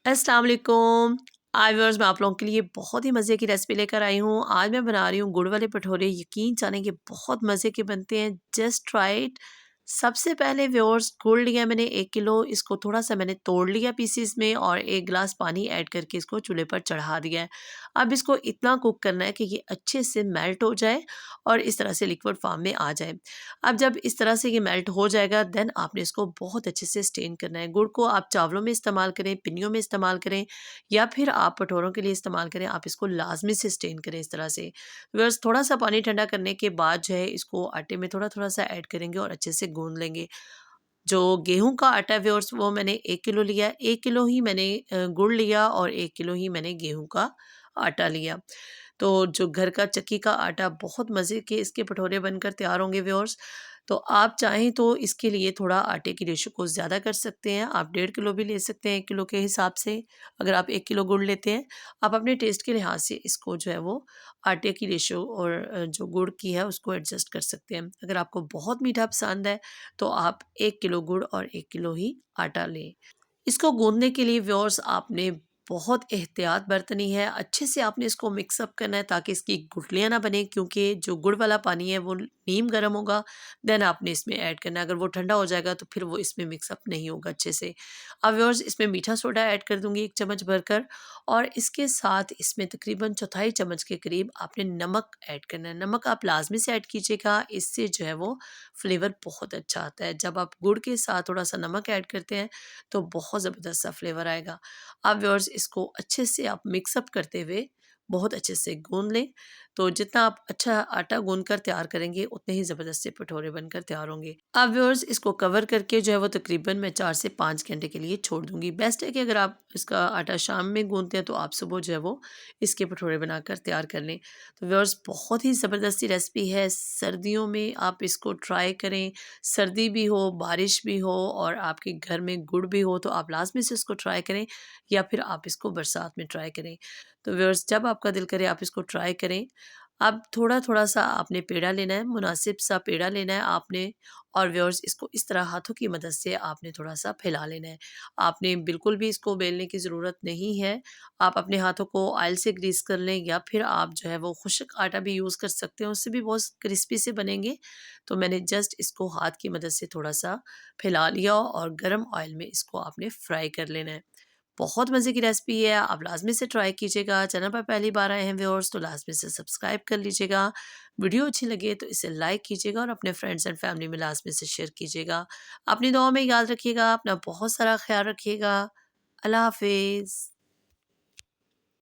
अस्सलाम वालेकुम। आज व्यूअर्स मैं आप लोगों के लिए बहुत ही मज़े की रेसिपी लेकर आई हूँ। आज मैं बना रही हूँ गुड़ वाले भटूरे। यकीन जाने के बहुत मज़े के बनते हैं। Just try it. सबसे पहले व्यूअर्स गुड़ लिया मैंने 1 किलो। इसको थोड़ा-सा मैंने तोड़ लिया पीसेस में और 1 गिलास पानी ऐड करके इसको चूल्हे पर चढ़ा दिया है। अब इसको इतना कुक करना है कि ये अच्छे से मेल्ट हो जाए और इस तरह से लिक्विड फॉर्म में आ जाए। अब जब इस तरह से ये मेल्ट हो जाएगा देन आपने इसको बहुत अच्छे से स्टेन करना है। गुड़ को आप चावलों में इस्तेमाल करें, पिन्नियों में इस्तेमाल करें या फिर आप भटूरों के लिए इस्तेमाल करें। आप इसको लाज़मी से स्टेन करें इस तरह से। बस थोड़ा-सा पानी ठंडा करने के बाद जो है इसको आटे में थोड़ा-थोड़ा सा ऐड करेंगे और अच्छे से गूँध लेंगे। जो गेहूँ का आटा है व्यूअर्स वो मैंने 1 किलो लिया। 1 किलो ही मैंने गुड़ लिया और 1 किलो ही मैंने गेहूँ का आटा लिया। तो जो घर का चक्की का आटा बहुत मज़े के इसके भटूरे बनकर तैयार होंगे व्यूअर्स। तो आप चाहें तो इसके लिए थोड़ा आटे की रेशो को ज़्यादा कर सकते हैं। आप 1.5 किलो भी ले सकते हैं 1 किलो के हिसाब से। अगर आप 1 किलो गुड़ लेते हैं, आप अपने टेस्ट के लिहाज से इसको जो है वो आटे की रेशो और जो गुड़ की है उसको एडजस्ट कर सकते हैं। अगर आपको बहुत मीठा पसंद है तो आप 1 किलो गुड़ और 1 किलो ही आटा लें। इसको गूँथने के लिए व्यूअर्स आपने बहुत एहतियात बरतनी है। अच्छे से आपने इसको मिक्स अप करना है ताकि इसकी गुठलियाँ ना बने, क्योंकि जो गुड़ वाला पानी है वो नीम गर्म होगा, देन आपने इसमें ऐड करना है। अगर वो ठंडा हो जाएगा तो फिर वो इसमें मिक्स अप नहीं होगा अच्छे से। अब व्यूअर्स इसमें मीठा सोडा ऐड कर दूँगी 1 चम्मच भरकर और इसके साथ इसमें तकरीबन चौथाई चम्मच के करीब आपने नमक ऐड करना है। नमक आप लाज़मी से ऐड कीजिएगा, इससे जो है वो फ्लेवर बहुत अच्छा आता है। जब आप गुड़ के साथ थोड़ा-सा नमक ऐड करते हैं तो बहुत ज़बरदस्त सा फ्लेवर आएगा। अब व्यूअर्स इसको अच्छे से आप मिक्स अप करते हुए बहुत अच्छे से गूँध लें। तो जितना आप अच्छा आटा गूँध कर तैयार करेंगे उतने ही ज़बरदस्त से भटूरे बनकर तैयार होंगे। अब व्यूअर्स इसको कवर करके जो है वो तकरीबन मैं 4 से 5 घंटे के लिए छोड़ दूँगी। बेस्ट है कि अगर आप इसका आटा शाम में गूँथते हैं तो आप सुबह जो है वो इसके भटूरे बनाकर तैयार कर लें। तो व्यूअर्स बहुत ही ज़बरदस्त सी रेसिपी है। सर्दियों में आप इसको ट्राई करें। सर्दी भी हो, बारिश भी हो और आपके घर में गुड़ भी हो तो आप लाज़मी से इसको ट्राई करें या फिर आप इसको बरसात में ट्राई करें। तो व्यूअर्स जब आपका दिल करे आप इसको ट्राई करें। अब थोड़ा-थोड़ा सा आपने पेड़ा लेना है, मुनासिब सा पेड़ा लेना है आपने और व्यूअर्स इसको इस तरह हाथों की मदद से आपने थोड़ा-सा फैला लेना है। आपने बिल्कुल भी इसको बेलने की ज़रूरत नहीं है। आप अपने हाथों को ऑयल से ग्रीस कर लें या फिर आप जो है वो खुश्क आटा भी यूज़ कर सकते हैं, उससे भी बहुत क्रिस्पी से बनेंगे। तो मैंने जस्ट इसको हाथ की मदद से थोड़ा-सा फैला लिया और गरम ऑयल में इसको आपने फ्राई कर लेना है। बहुत मज़े की रेसिपी है, आप लाज़मी से ट्राई कीजिएगा। चैनल पर पहली बार आए हैं व्यूअर्स तो लाज़मी से सब्सक्राइब कर लीजिएगा। वीडियो अच्छी लगे तो इसे लाइक कीजिएगा और अपने फ्रेंड्स एंड फैमिली में लाज़मी से शेयर कीजिएगा। अपनी दुआओं में याद रखिएगा, अपना बहुत सारा ख़्याल रखिएगा। अल्लाह हाफ़िज़।